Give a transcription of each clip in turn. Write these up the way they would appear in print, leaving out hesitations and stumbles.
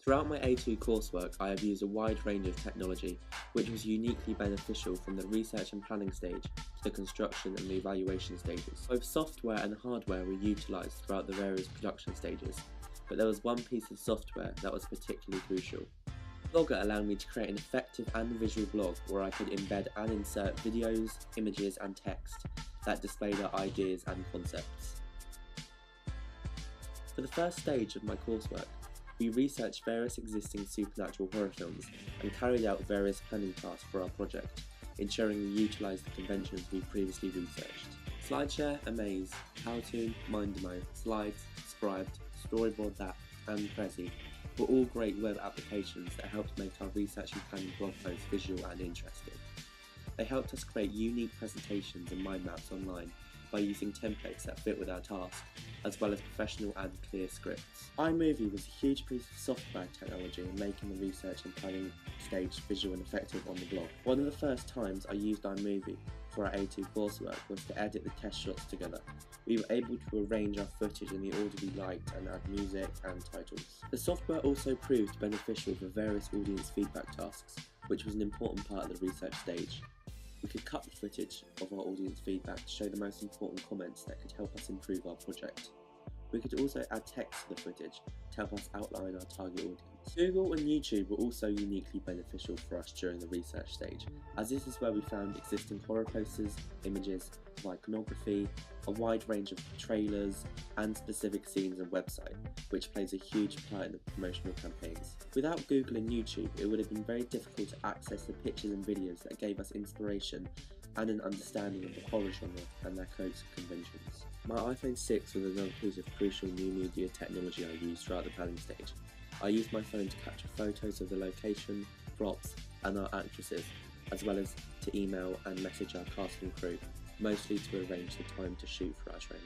Throughout my A2 coursework, I have used a wide range of technology, which was uniquely beneficial from the research and planning stage to the construction and the evaluation stages. Both software and hardware were utilised throughout the various production stages, but there was one piece of software that was particularly crucial. Blogger allowed me to create an effective and visual blog where I could embed and insert videos, images and text that displayed our ideas and concepts. For the first stage of my coursework, we researched various existing supernatural horror films and carried out various planning tasks for our project, ensuring we utilised the conventions we previously researched. SlideShare, Amaze, Powtoon, Mindemo, Slides, Scribed, Storyboard That and Prezi were all great web applications that helped make our research and planning blog posts visual and interesting. They helped us create unique presentations and mind maps online by using templates that fit with our task, as well as professional and clear scripts. iMovie was a huge piece of software technology in making the research and planning stage visual and effective on the blog. One of the first times I used iMovie for our A2 coursework was to edit the test shots together. We were able to arrange our footage in the order we liked and add music and titles. The software also proved beneficial for various audience feedback tasks, which was an important part of the research stage. We could cut the footage of our audience feedback to show the most important comments that could help us improve our project. We could also add text to the footage to help us outline our target audience. Google and YouTube were also uniquely beneficial for us during the research stage, as this is where we found existing horror posters, images of iconography, a wide range of trailers, and specific scenes and website, which plays a huge part in the promotional campaigns. Without Google and YouTube, it would have been very difficult to access the pictures and videos that gave us inspiration and an understanding of the horror genre and their codes and conventions. My iPhone 6 was another piece of crucial new media technology I used throughout the planning stage. I used my phone to capture photos of the location, props, and our actresses, as well as to email and message our cast and crew, mostly to arrange the time to shoot for our trailer.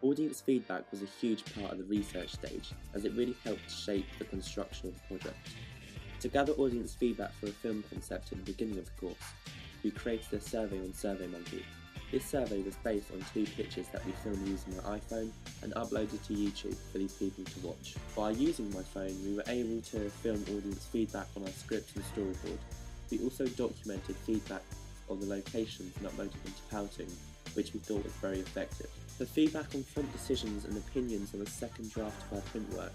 Audience feedback was a huge part of the research stage, as it really helped shape the construction of the project. To gather audience feedback for a film concept at the beginning of the course, we created a survey on SurveyMonkey. This survey was based on 2 pictures that we filmed using my iPhone and uploaded to YouTube for these people to watch. By using my phone, we were able to film audience feedback on our script and storyboard. We also documented feedback on the locations and uploaded them to Powtoon, which we thought was very effective. For feedback on font decisions and opinions on the second draft of our print work,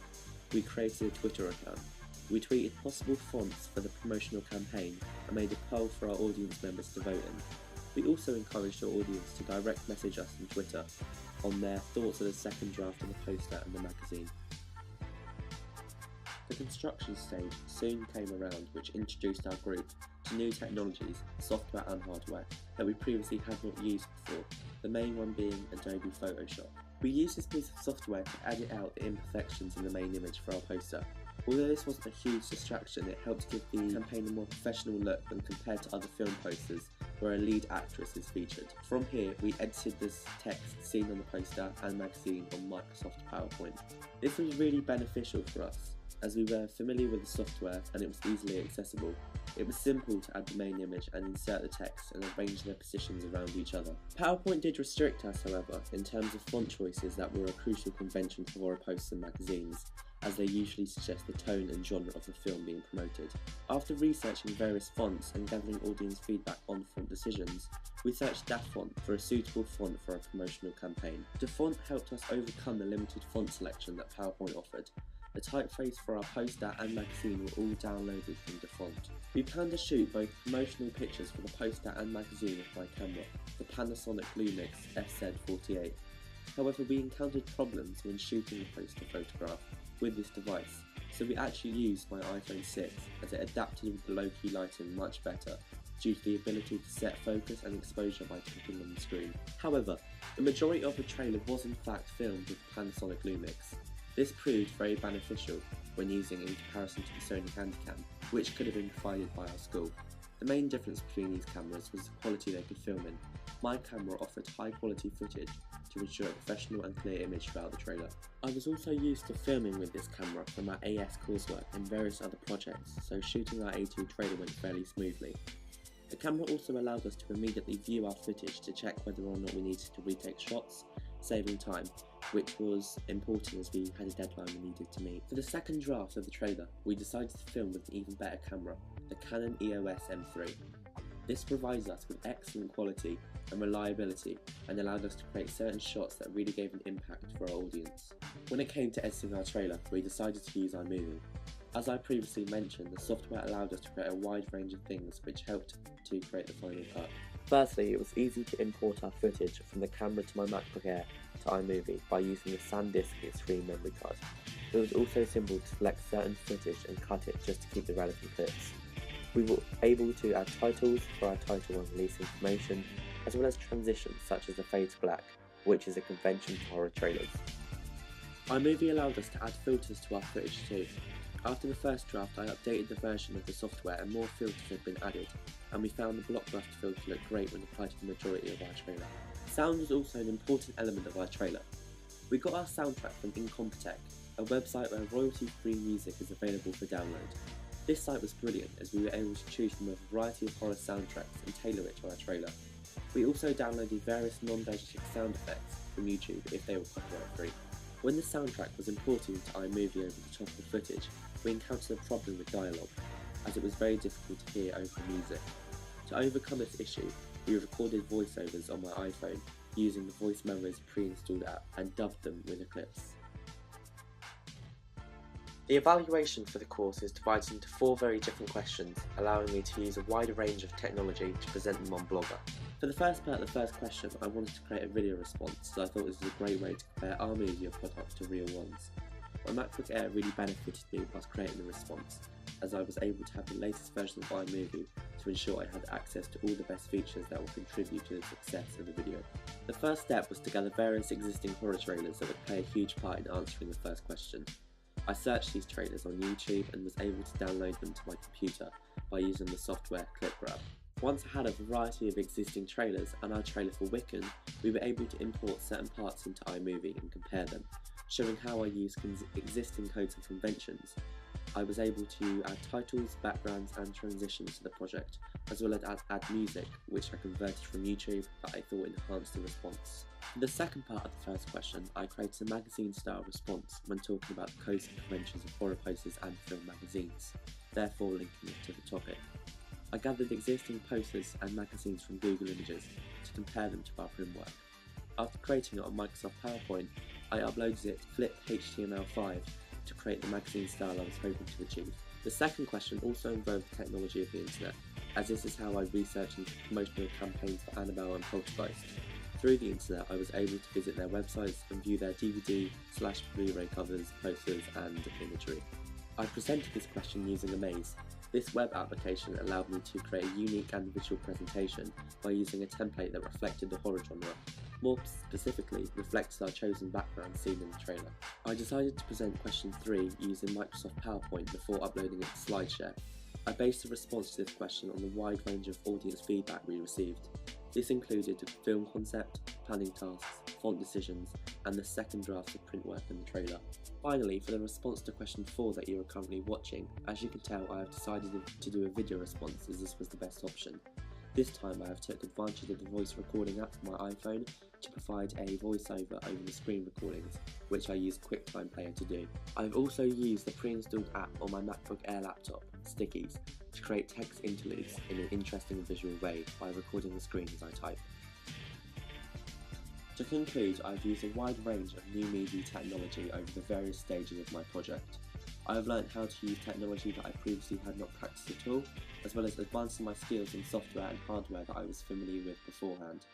we created a Twitter account. We tweeted possible fonts for the promotional campaign and made a poll for our audience members to vote in. We also encouraged our audience to direct message us on Twitter on their thoughts of the second draft of the poster and the magazine. The construction stage soon came around, which introduced our group to new technologies, software and hardware, that we previously had not used before, the main one being Adobe Photoshop. We used this piece of software to edit out the imperfections in the main image for our poster. Although this wasn't a huge distraction, it helped give the campaign a more professional look when compared to other film posters where a lead actress is featured. From here, we edited this text seen on the poster and magazine on Microsoft PowerPoint. This was really beneficial for us, as we were familiar with the software and it was easily accessible. It was simple to add the main image and insert the text and arrange their positions around each other. PowerPoint did restrict us, however, in terms of font choices that were a crucial convention for horror posters and magazines, as they usually suggest the tone and genre of the film being promoted. After researching various fonts and gathering audience feedback on font decisions, we searched DaFont for a suitable font for our promotional campaign. DaFont helped us overcome the limited font selection that PowerPoint offered. The typeface for our poster and magazine were all downloaded from DaFont. We planned to shoot both promotional pictures for the poster and magazine with my camera, the Panasonic Lumix FZ48. However, we encountered problems when shooting the poster photograph with this device, so we actually used my iPhone 6 as it adapted with the low-key lighting much better due to the ability to set focus and exposure by tapping on the screen. However, the majority of the trailer was in fact filmed with the Panasonic Lumix. This proved very beneficial when using in comparison to the Sony Handycam, which could have been provided by our school. The main difference between these cameras was the quality they could film in. My camera offered high quality footage to ensure a professional and clear image throughout the trailer. I was also used to filming with this camera for my AS coursework and various other projects, so shooting our A2 trailer went fairly smoothly. The camera also allowed us to immediately view our footage to check whether or not we needed to retake shots, saving time, which was important as we had a deadline we needed to meet. For the second draft of the trailer, we decided to film with an even better camera, the Canon EOS M3. This provides us with excellent quality and reliability and allowed us to create certain shots that really gave an impact for our audience. When it came to editing our trailer, we decided to use iMovie. As I previously mentioned, the software allowed us to create a wide range of things which helped to create the final cut. Firstly, it was easy to import our footage from the camera to my MacBook Air to iMovie by using the SanDisk Extreme memory card. It was also simple to select certain footage and cut it just to keep the relevant clips. We were able to add titles for our title and release information, as well as transitions such as the fade to black, which is a convention for horror trailers. iMovie allowed us to add filters to our footage too. After the first draft, I updated the version of the software and more filters had been added, and we found the Blockbuster filter looked great when applied to the majority of our trailer. Sound was also an important element of our trailer. We got our soundtrack from Incompetech, a website where royalty-free music is available for download. This site was brilliant as we were able to choose from a variety of horror soundtracks and tailor it to our trailer. We also downloaded various non-digital sound effects from YouTube if they were copyright free. When the soundtrack was imported into iMovie over the top of the footage, we encountered a problem with dialogue, as it was very difficult to hear over the music. To overcome this issue, we recorded voiceovers on my iPhone using the Voice Memos pre-installed app and dubbed them with Eclipse. The evaluation for the course is divided into 4 very different questions, allowing me to use a wider range of technology to present them on Blogger. For the first part of the first question, I wanted to create a video response, so I thought this was a great way to compare our media products to real ones. My MacBook Air really benefited me whilst creating the response, as I was able to have the latest version of iMovie to ensure I had access to all the best features that will contribute to the success of the video. The first step was to gather various existing horror trailers that would play a huge part in answering the first question. I searched these trailers on YouTube and was able to download them to my computer by using the software ClipGrab. Once I had a variety of existing trailers and our trailer for Wiccan, we were able to import certain parts into iMovie and compare them, showing how I use existing codes and conventions. I was able to add titles, backgrounds and transitions to the project, as well as add music, which I converted from YouTube that I thought enhanced the response. For the second part of the first question, I created a magazine-style response when talking about the codes and conventions of horror posters and film magazines, therefore linking it to the topic. I gathered existing posters and magazines from Google Images to compare them to our print work. After creating it on Microsoft PowerPoint, I uploaded it to Flip HTML5 to create the magazine style I was hoping to achieve. The second question also involved the technology of the internet, as this is how I researched into promotional campaigns for Annabelle and Poltergeist. Through the internet, I was able to visit their websites and view their DVD/Blu-ray covers, posters and imagery. I presented this question using Amaze. This web application allowed me to create a unique and visual presentation by using a template that reflected the horror genre. More specifically, reflected our chosen background seen in the trailer. I decided to present question 3 using Microsoft PowerPoint before uploading it to SlideShare. I based the response to this question on the wide range of audience feedback we received. This included the film concept, planning tasks, font decisions, and the second drafts of print work in the trailer. Finally, for the response to question 4 that you are currently watching, as you can tell I have decided to do a video response as this was the best option. This time I have took advantage of the voice recording app for my iPhone to provide a voiceover over the screen recordings, which I use QuickTime Player to do. I have also used the pre-installed app on my MacBook Air laptop, Stickies, to create text interludes in an interesting visual way by recording the screen as I type. To conclude, I have used a wide range of new media technology over the various stages of my project. I have learned how to use technology that I previously had not practiced at all, as well as advancing my skills in software and hardware that I was familiar with beforehand.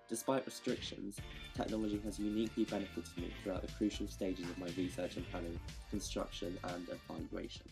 Despite restrictions, technology has uniquely benefited me throughout the crucial stages of my research and planning, construction and evaluation.